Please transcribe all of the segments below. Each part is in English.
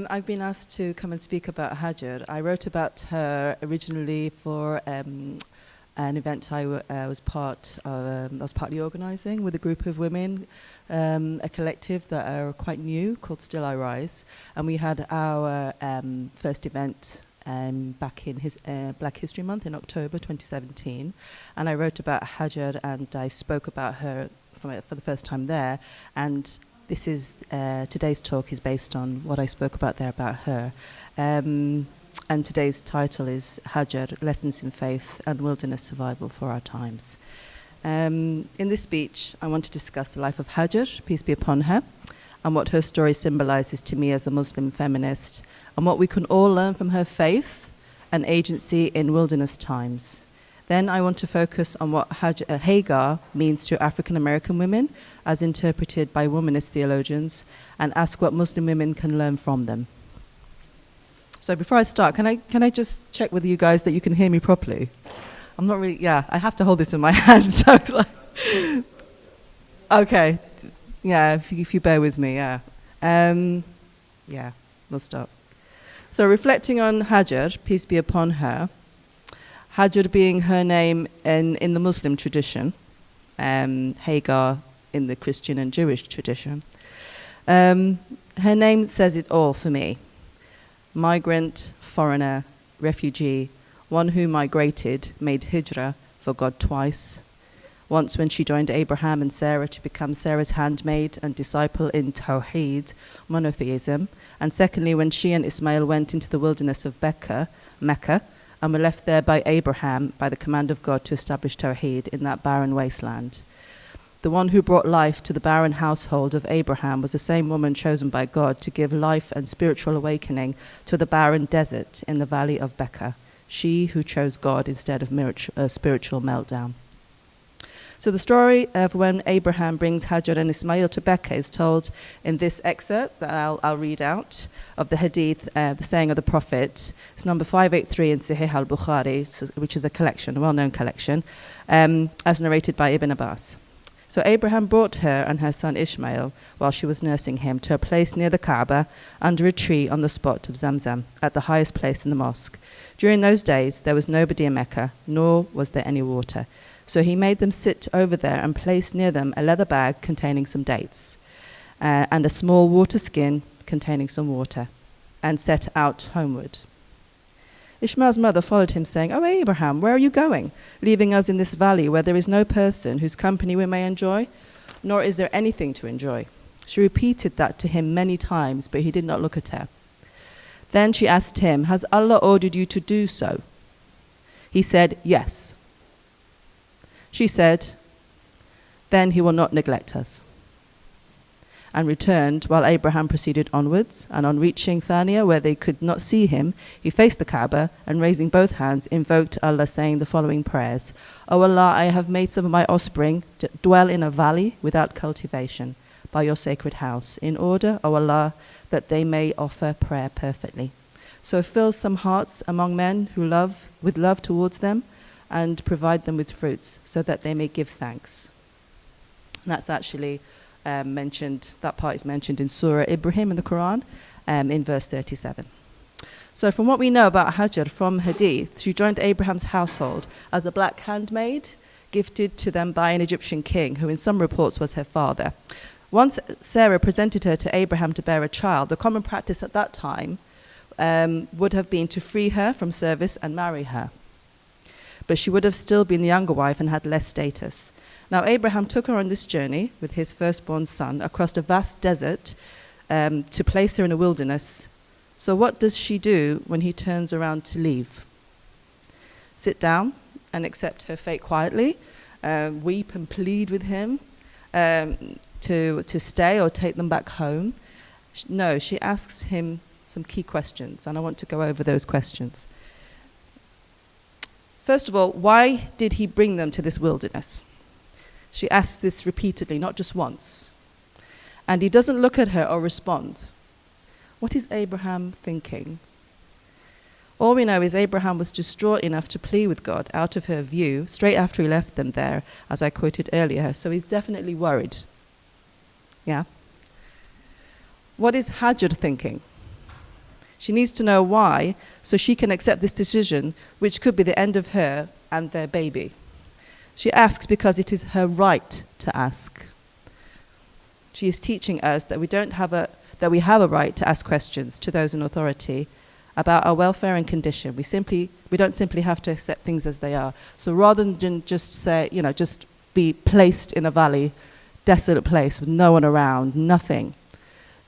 I've been asked to come and speak about Hajar. I wrote about her originally for an event I was partly organising with a group of women, a collective that are quite new called Still I Rise, and we had our first event back in Black History Month in October 2017, and I wrote about Hajar and I spoke about her for the first time there, and this is today's talk is based on what I spoke about there about her. And today's title is Hajar, Lessons in Faith and Wilderness Survival for Our Times. In this speech, I want to discuss the life of Hajar, peace be upon her, and what her story symbolizes to me as a Muslim feminist, and what we can all learn from her faith and agency in wilderness times. Then I want to focus on what Hajar means to African American women, as interpreted by womanist theologians, and ask what Muslim women can learn from them. So before I start, can I just check with you guys that you can hear me properly? I'm not really, I have to hold this in my hand, so it's like, okay, if you bear with me, we'll start. So reflecting on Hajar, peace be upon her, Hajar being her name in the Muslim tradition, Hagar in the Christian and Jewish tradition. Her name says it all for me. Migrant, foreigner, refugee, one who migrated, made hijrah for God twice. Once when she joined Abraham and Sarah to become Sarah's handmaid and disciple in Tawheed, monotheism, and secondly when she and Ismail went into the wilderness of Mecca, and were left there by Abraham by the command of God to establish Tawheed in that barren wasteland. The one who brought life to the barren household of Abraham was the same woman chosen by God to give life and spiritual awakening to the barren desert in the valley of Becca, she who chose God instead of spiritual meltdown. So the story of when Abraham brings Hajar and Ismail to Becca is told in this excerpt that I'll read out of the hadith, the saying of the Prophet. It's number 583 in Sahih al-Bukhari, which is a collection, a well-known collection, as narrated by Ibn Abbas. So Abraham brought her and her son Ishmael, while she was nursing him, to a place near the Kaaba, under a tree on the spot of Zamzam, at the highest place in the mosque. During those days, there was nobody in Mecca, nor was there any water. So he made them sit over there and placed near them a leather bag containing some dates and a small water skin containing some water, and set out homeward. Ishmael's mother followed him, saying, "O Abraham, where are you going, leaving us in this valley where there is no person whose company we may enjoy, nor is there anything to enjoy?" She repeated that to him many times, but he did not look at her. Then she asked him, "Has Allah ordered you to do so?" He said, "Yes." She said, "Then he will not neglect us," and returned while Abraham proceeded onwards. And on reaching Thania, where they could not see him, he faced the Kaaba and raising both hands invoked Allah, saying the following prayers: "O Allah, I have made some of my offspring to dwell in a valley without cultivation by your sacred house, in order, O Allah, that they may offer prayer perfectly. So fill some hearts among men who love with love towards them, and provide them with fruits, so that they may give thanks." And that's actually mentioned, that part is mentioned in Surah Ibrahim in the Quran, in verse 37. So from what we know about Hajar from Hadith, she joined Abraham's household as a black handmaid, gifted to them by an Egyptian king, who in some reports was her father. Once Sarah presented her to Abraham to bear a child, the common practice at that time would have been to free her from service and marry her. But she would have still been the younger wife and had less status. Now Abraham took her on this journey with his firstborn son across a vast desert to place her in a wilderness. So what does she do when he turns around to leave? Sit down and accept her fate quietly, weep and plead with him to stay or take them back home? No, she asks him some key questions, and I want to go over those questions. First of all, why did he bring them to this wilderness? She asks this repeatedly, not just once. And he doesn't look at her or respond. What is Abraham thinking? All we know is Abraham was distraught enough to plead with God out of her view straight after he left them there, as I quoted earlier. So he's definitely worried. Yeah? What is Hajar thinking? She needs to know why so she can accept this decision, which could be the end of her and their baby. She asks because it is her right to ask. She is teaching us that we have a right to ask questions to those in authority about our welfare and condition. We don't simply have to accept things as they are. So rather than just say, just be placed in a valley, desolate place with no one around, nothing,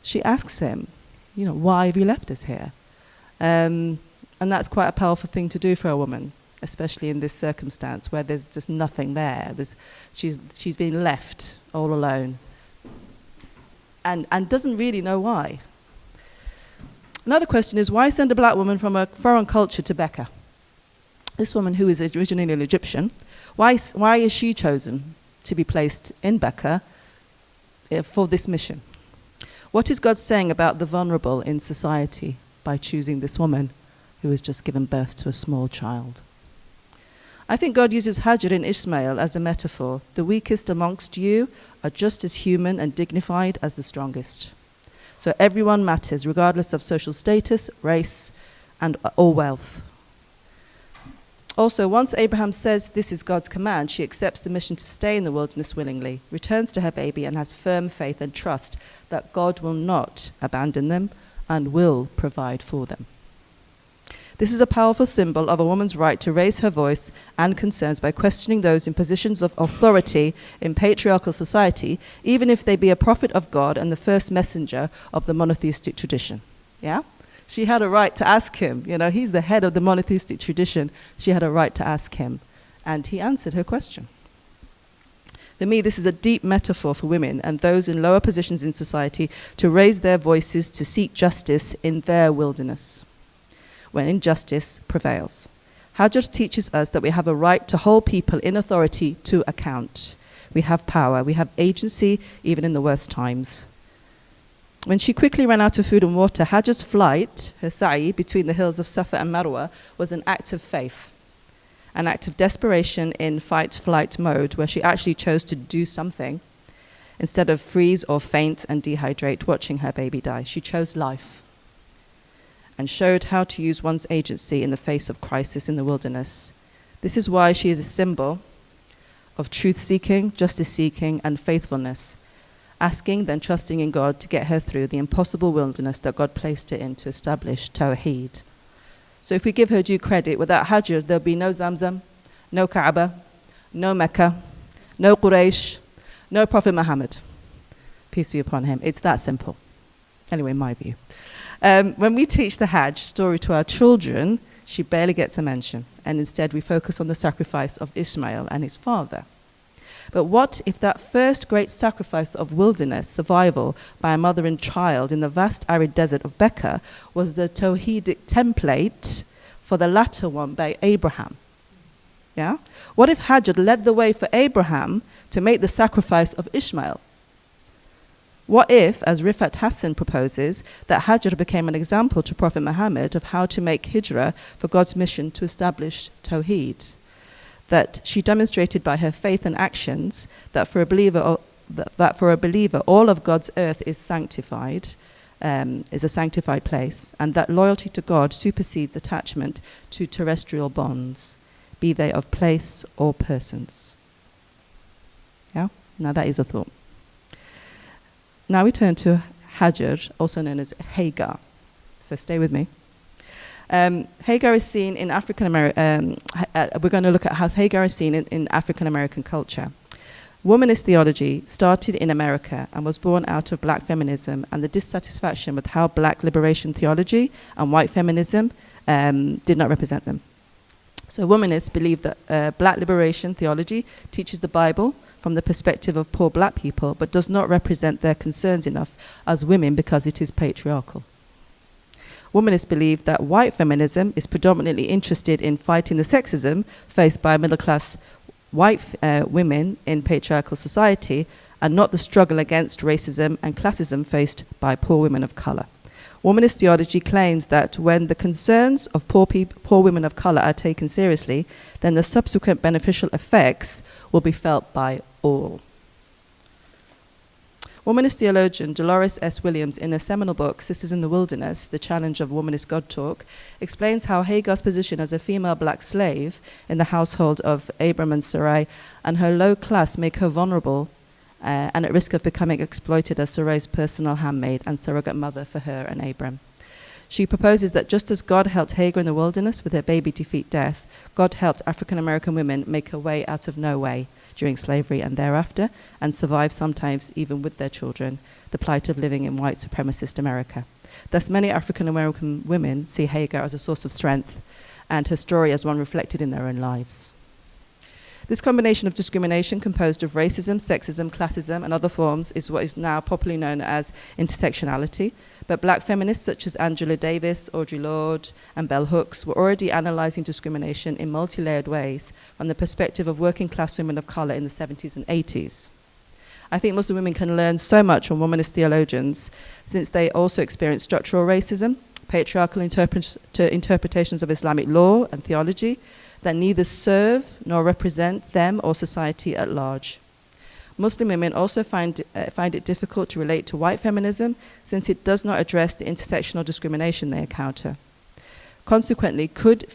she asks him, why have you left us here? And that's quite a powerful thing to do for a woman, especially in this circumstance where there's just nothing there. She's been left all alone and doesn't really know why. Another question is, why send a black woman from a foreign culture to Becca? This woman, who is originally an Egyptian, why is she chosen to be placed in Becca for this mission? What is God saying about the vulnerable in society by choosing this woman who has just given birth to a small child? I think God uses Hajar and Ishmael as a metaphor. The weakest amongst you are just as human and dignified as the strongest. So everyone matters, regardless of social status, race, or wealth. Also, once Abraham says this is God's command, she accepts the mission to stay in the wilderness willingly, returns to her baby, and has firm faith and trust that God will not abandon them and will provide for them. This is a powerful symbol of a woman's right to raise her voice and concerns by questioning those in positions of authority in patriarchal society, even if they be a prophet of God and the first messenger of the monotheistic tradition. Yeah? She had a right to ask him. He's the head of the monotheistic tradition. She had a right to ask him. And he answered her question. For me, this is a deep metaphor for women and those in lower positions in society to raise their voices to seek justice in their wilderness, when injustice prevails. Hajar teaches us that we have a right to hold people in authority to account. We have power, we have agency, even in the worst times. When she quickly ran out of food and water, Hajar's flight, her sa'i, between the hills of Safa and Marwa, was an act of faith, an act of desperation in fight-flight mode, where she actually chose to do something instead of freeze or faint and dehydrate watching her baby die. She chose life and showed how to use one's agency in the face of crisis in the wilderness. This is why she is a symbol of truth-seeking, justice-seeking, and faithfulness, asking, then trusting in God to get her through the impossible wilderness that God placed her in to establish Tawheed. So if we give her due credit, without Hajar, there'll be no Zamzam, no Kaaba, no Mecca, no Quraysh, no Prophet Muhammad. Peace be upon him. It's that simple. Anyway, my view. When we teach the Hajj story to our children, she barely gets a mention, and instead we focus on the sacrifice of Ishmael and his father. But what if that first great sacrifice of wilderness survival by a mother and child in the vast arid desert of Becca was the Tawhidic template for the latter one by Abraham? Yeah? What if Hajar led the way for Abraham to make the sacrifice of Ishmael? What if, as Rifat Hassan proposes, that Hajar became an example to Prophet Muhammad of how to make hijrah for God's mission to establish Tawheed? That she demonstrated by her faith and actions that for a believer, all of God's earth is sanctified, is a sanctified place, and that loyalty to God supersedes attachment to terrestrial bonds, be they of place or persons. Yeah? Now that is a thought. Now we turn to Hajar, also known as Hagar. So stay with me. Hagar is seen in African American. We're going to look at how Hagar is seen in African American culture. Womanist theology started in America and was born out of black feminism and the dissatisfaction with how black liberation theology and white feminism did not represent them. So womanists believe that black liberation theology teaches the Bible from the perspective of poor black people, but does not represent their concerns enough as women because it is patriarchal. Womanists believe that white feminism is predominantly interested in fighting the sexism faced by middle-class white women in patriarchal society and not the struggle against racism and classism faced by poor women of color. Womanist theology claims that when the concerns of poor women of color are taken seriously, then the subsequent beneficial effects will be felt by all. Womanist theologian Dolores S. Williams, in her seminal book, Sisters in the Wilderness, The Challenge of Womanist God Talk, explains how Hagar's position as a female black slave in the household of Abram and Sarai and her low class make her vulnerable and at risk of becoming exploited as Sarai's personal handmaid and surrogate mother for her and Abram. She proposes that just as God helped Hagar in the wilderness with her baby defeat death, God helped African American women make a way out of no way during slavery and thereafter, and survive sometimes even with their children, the plight of living in white supremacist America. Thus, many African American women see Hagar as a source of strength and her story as one reflected in their own lives. This combination of discrimination composed of racism, sexism, classism, and other forms is what is now popularly known as intersectionality. But black feminists such as Angela Davis, Audre Lorde, and Bell Hooks were already analyzing discrimination in multi-layered ways from the perspective of working class women of color in the 70s and 80s. I think Muslim women can learn so much from womanist theologians since they also experience structural racism, patriarchal interpretations of Islamic law and theology, that neither serve nor represent them or society at large. Muslim women also find it difficult to relate to white feminism since it does not address the intersectional discrimination they encounter. Consequently, could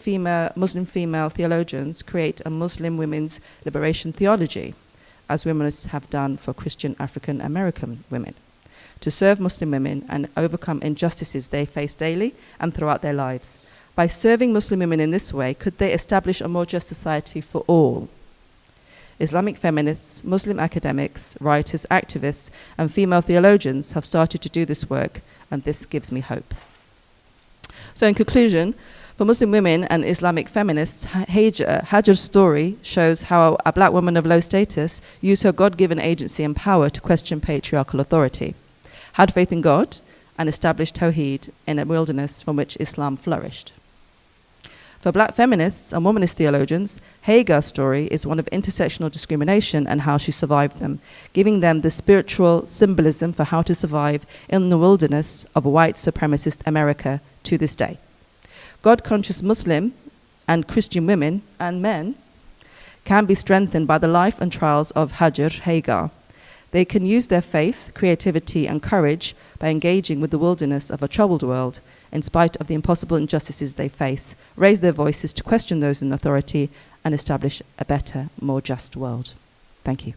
Muslim female theologians create a Muslim women's liberation theology, as womenist have done for Christian African American women, to serve Muslim women and overcome injustices they face daily and throughout their lives? By serving Muslim women in this way, could they establish a more just society for all? Islamic feminists, Muslim academics, writers, activists, and female theologians have started to do this work, and this gives me hope. So in conclusion, for Muslim women and Islamic feminists, Hajar's story shows how a black woman of low status used her God-given agency and power to question patriarchal authority, had faith in God, and established Tawheed in a wilderness from which Islam flourished. For black feminists and womanist theologians, Hagar's story is one of intersectional discrimination and how she survived them, giving them the spiritual symbolism for how to survive in the wilderness of white supremacist America to this day. God-conscious Muslim and Christian women and men can be strengthened by the life and trials of Hajar. They can use their faith, creativity, and courage by engaging with the wilderness of a troubled world, in spite of the impossible injustices they face, raise their voices to question those in authority, and establish a better, more just world. Thank you.